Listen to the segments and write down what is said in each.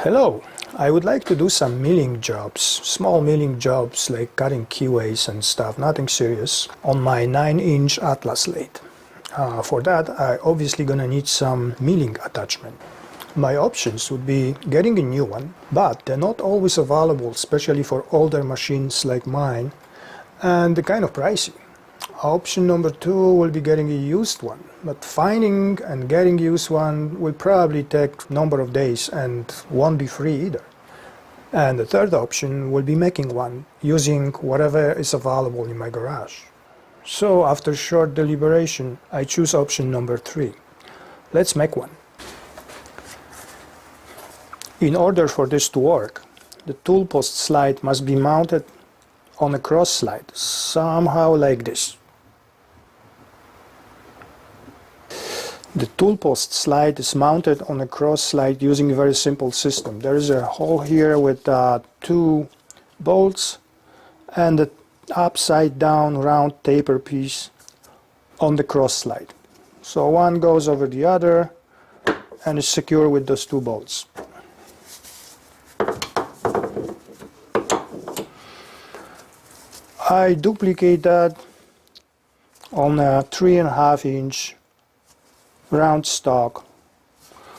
Hello, I would like to do some milling jobs, small milling jobs like cutting keyways and stuff, nothing serious, on my 9-inch Atlas lathe. For that I obviously gonna need some milling attachment. My options would be getting a new one, but they're not always available, especially for older machines like mine, and they're kind of pricey. Option number 2 will be getting a used one, but finding and getting used one will probably take number of days and won't be free either. And the third option will be making one using whatever is available in my garage. So after short deliberation, I choose option number 3. Let's make one. In order for this to work, the tool post slide must be mounted on a cross slide, somehow like this. The tool post slide is mounted on a cross slide using a very simple system. There is a hole here with 2 bolts and an upside down round taper piece on the cross slide. So one goes over the other and is secure with those 2 bolts. I duplicate that on a 3.5-inch round stock.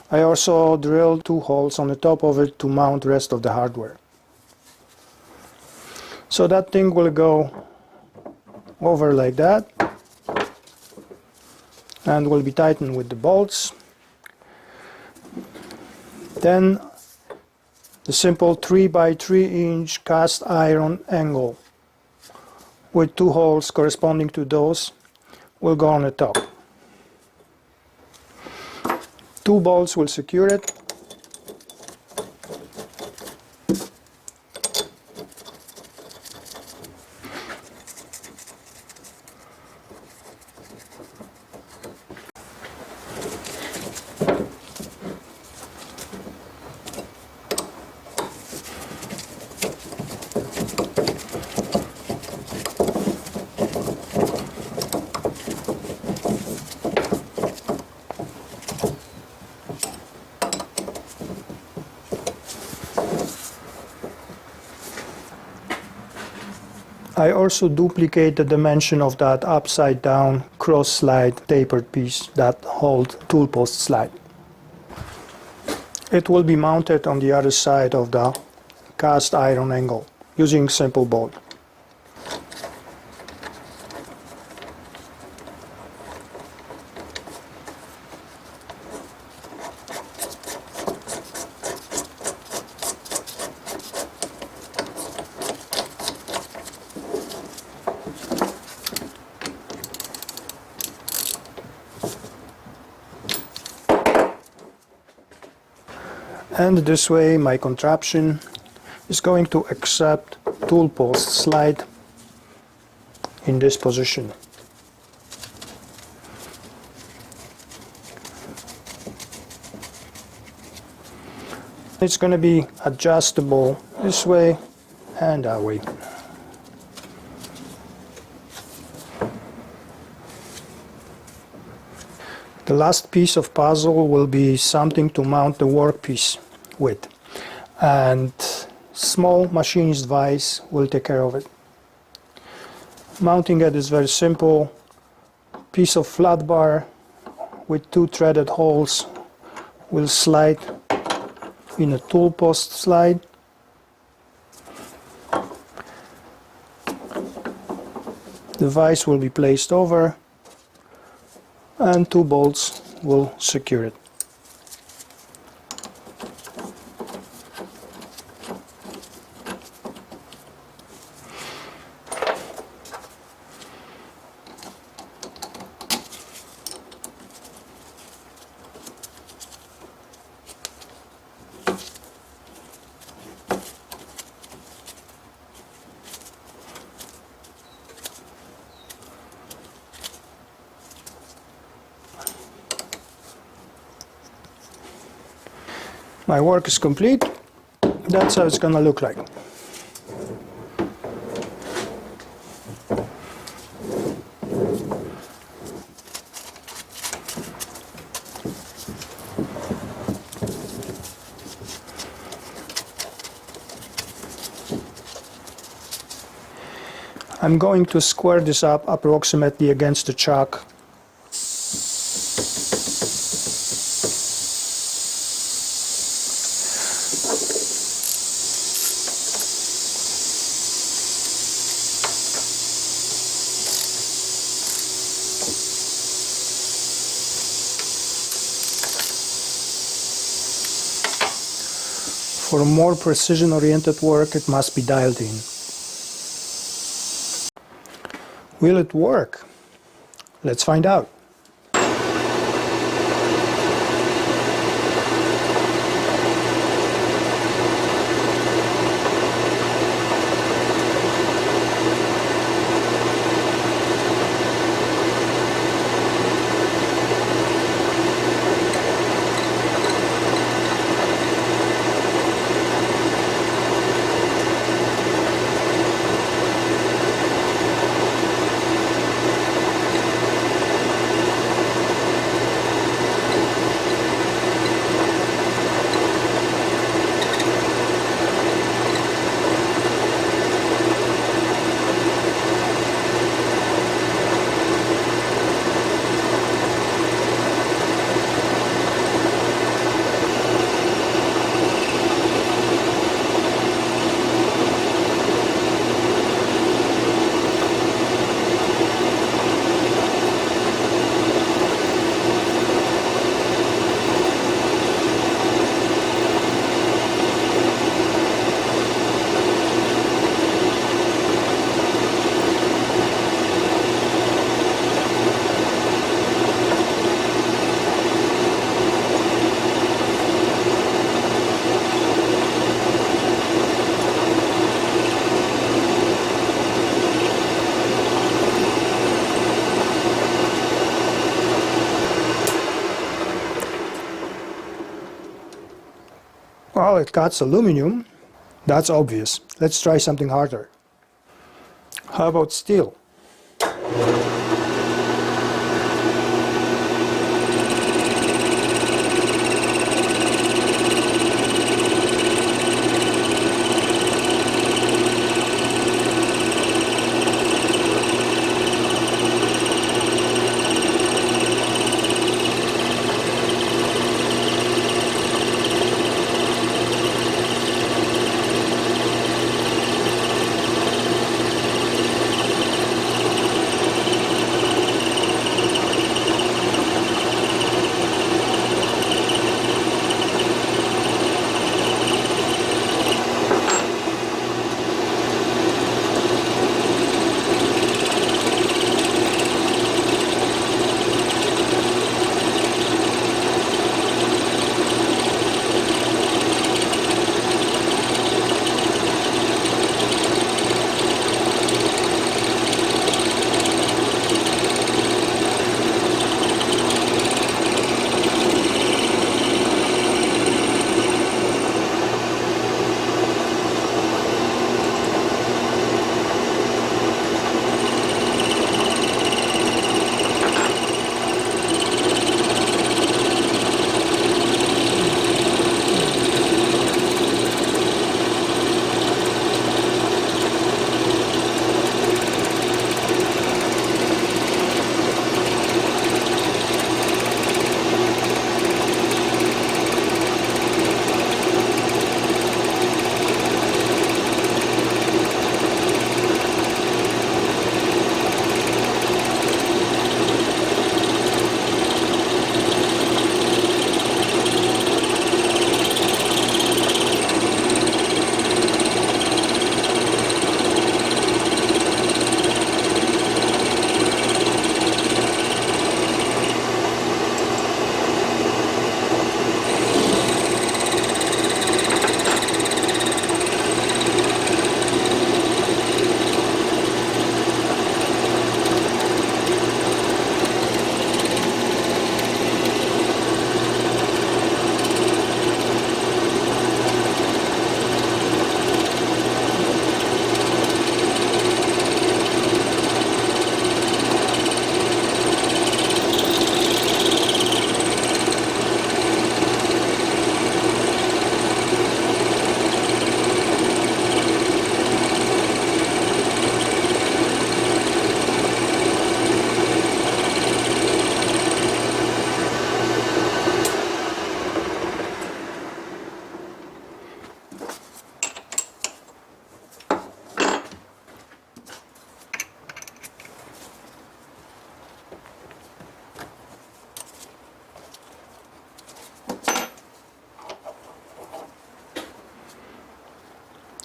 I also drilled 2 holes on the top of it to mount the rest of the hardware. So that thing will go over like that and will be tightened with the bolts. Then the simple 3x3-inch cast iron angle with 2 holes corresponding to those will go on the top. 2 bolts will secure it. I also duplicate the dimension of that upside down cross slide tapered piece that holds tool post slide. It will be mounted on the other side of the cast iron angle using simple bolt. And this way my contraption is going to accept tool post slide in this position. It's going to be adjustable this way and that way. The last piece of puzzle will be something to mount the workpiece with, and small machinist vise will take care of it. Mounting it is very simple. Piece of flat bar with 2 threaded holes will slide in a tool post slide. The vise will be placed over and 2 bolts will secure it. My work is complete. That's how it's gonna look like. I'm going to square this up approximately against the chuck. For more precision-oriented work, it must be dialed in. Will it work? Let's find out. Well, it cuts aluminum. That's obvious. Let's try something harder. How about steel?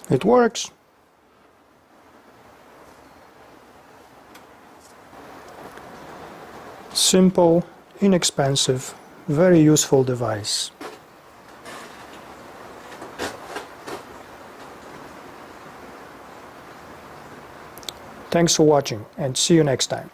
It works. Simple, inexpensive, very useful device. Thanks for watching and see you next time.